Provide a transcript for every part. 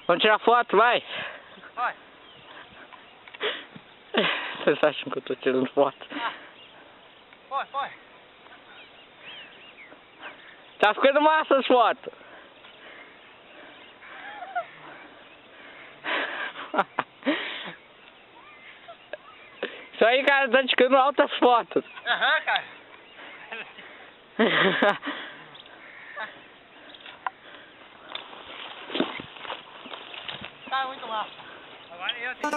Vamos tirar foto, vai! Vai! Vocês acham que eu tô tirando foto? Vai! Tá ficando massa as fotos! Isso aí, cara, tá tirando altas fotos. Aham, cara. Tá muito massa. Agora eu tenho que...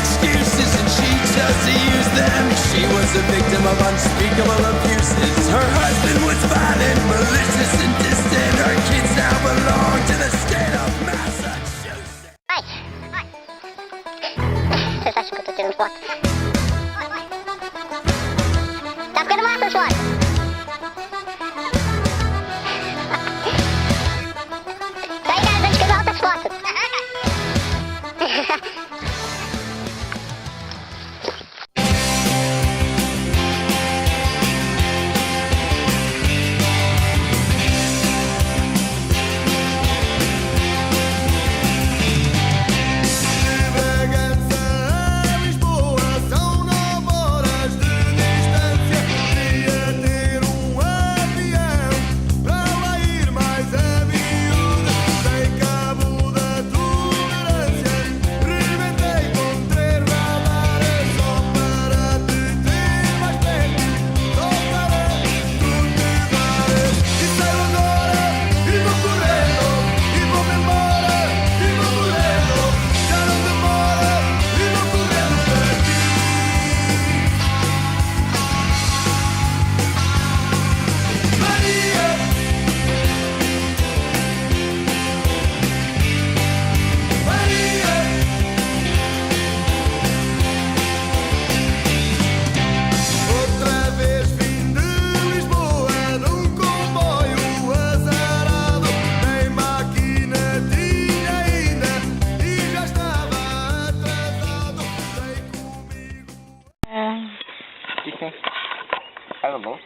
Excuses and she chose to use them. She was a victim of unspeakable abuses. Her husband was violent, malicious and distant. Her kids now belong to the state of Massachusetts. Vai! Vocês acham que eu tô tirando foto? Tá ficando massa as fotos! Isso aí, cara, tá tirando altas fotos!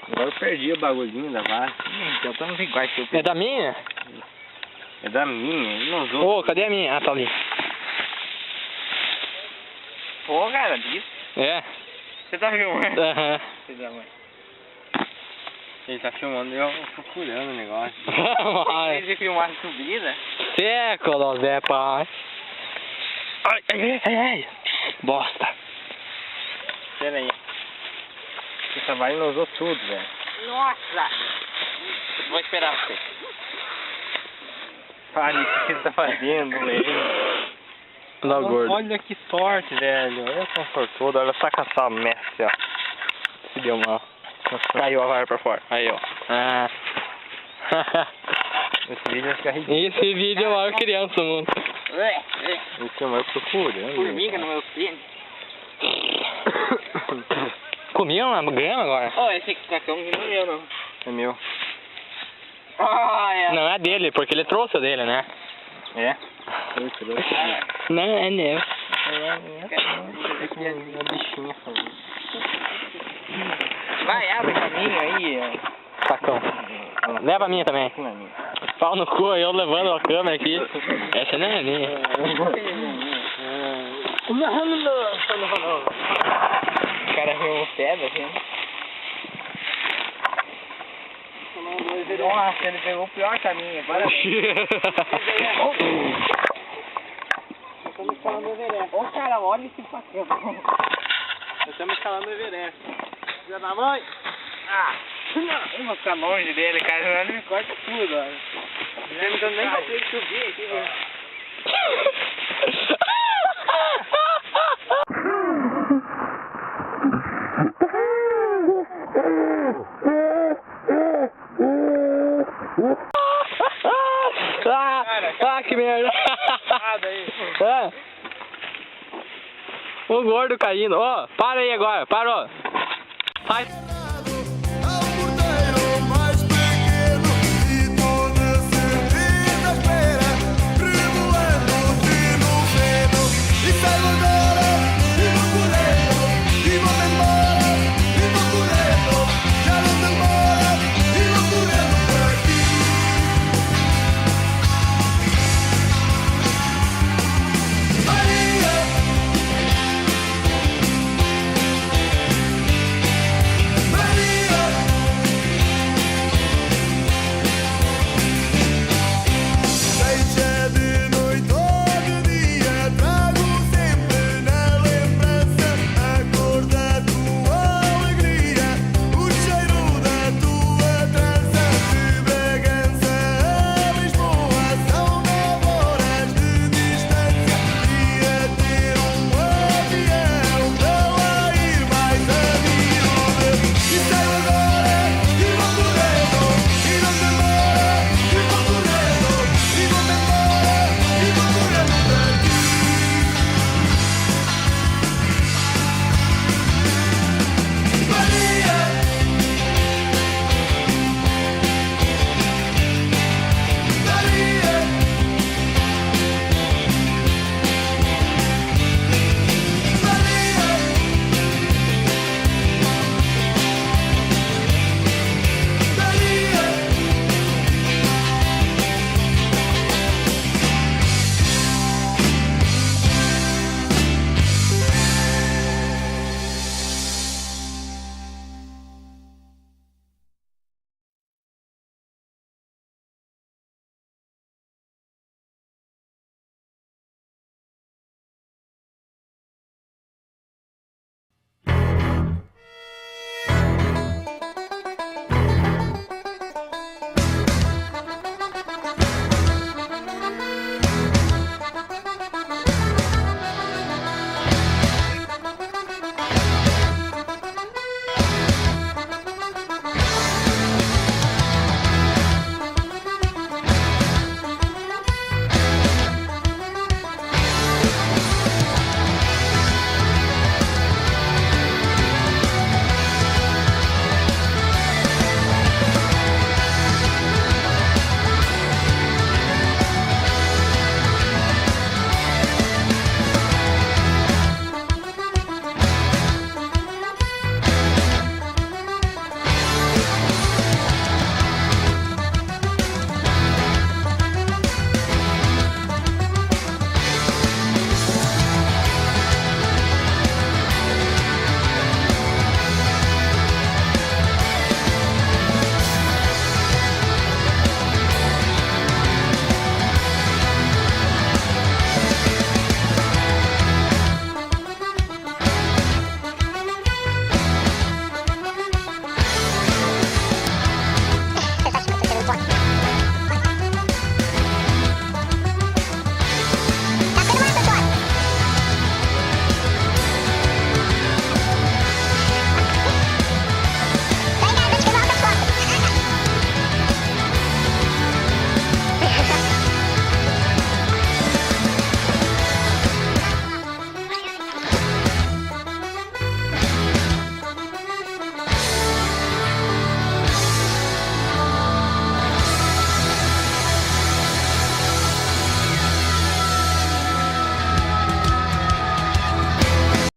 Agora eu perdi o bagulhinho da vaca. Então estamos iguais que eu perdi. É da minha? É da minha, ele não usou. Ô, cadê a minha? Ah, tá ali. Pô, cara, isso. É? Você tá filmando? Aham. Filho da mãe. Ele tá filmando e eu procurando o negócio. Ele filmar a subida? Século, Zé Pai. Ai. Bosta. Pera aí. Essa vaga não usou tudo, velho. Nossa! Vou esperar você. Fale o que você tá fazendo, velho. Não, gordo. Olha que sorte, velho. Eu sou um sortudo. Olha só com essa mestre, ó. Se deu mal. Caiu a vara pra fora. Aí, ó. Ah. Esse vídeo vai ficar ridículo. Esse vídeo é a maior criança do mundo. Esse é o mais procurando. Formiga no meu pênis. Comiam uma grama agora? Ó, esse cacão não é meu, não. É meu. Olha! Não é dele, porque ele trouxe o dele, né? É? Eu trouxe. Não, é meu. É uma bichinha falando. Vai, abre caminho aí. Sacão. Leva a minha também. Não é minha. Pau no cu, eu levando a câmera aqui. Essa não é minha. O cara viu um pedra, assim. Nossa, ele pegou o pior caminho. Agora... Estamos escalando o Everest. Ô, cara, olha esse facão. Estamos escalando o Everest. Filha da mãe. Ah, Eu vou ficar longe dele, cara. Senão ele me corta tudo, olha. não deu nem pra subir aqui, velho. Ah, que merda! Nada aí. É. O gordo caindo. Ó, para aí agora. Parou. Faz.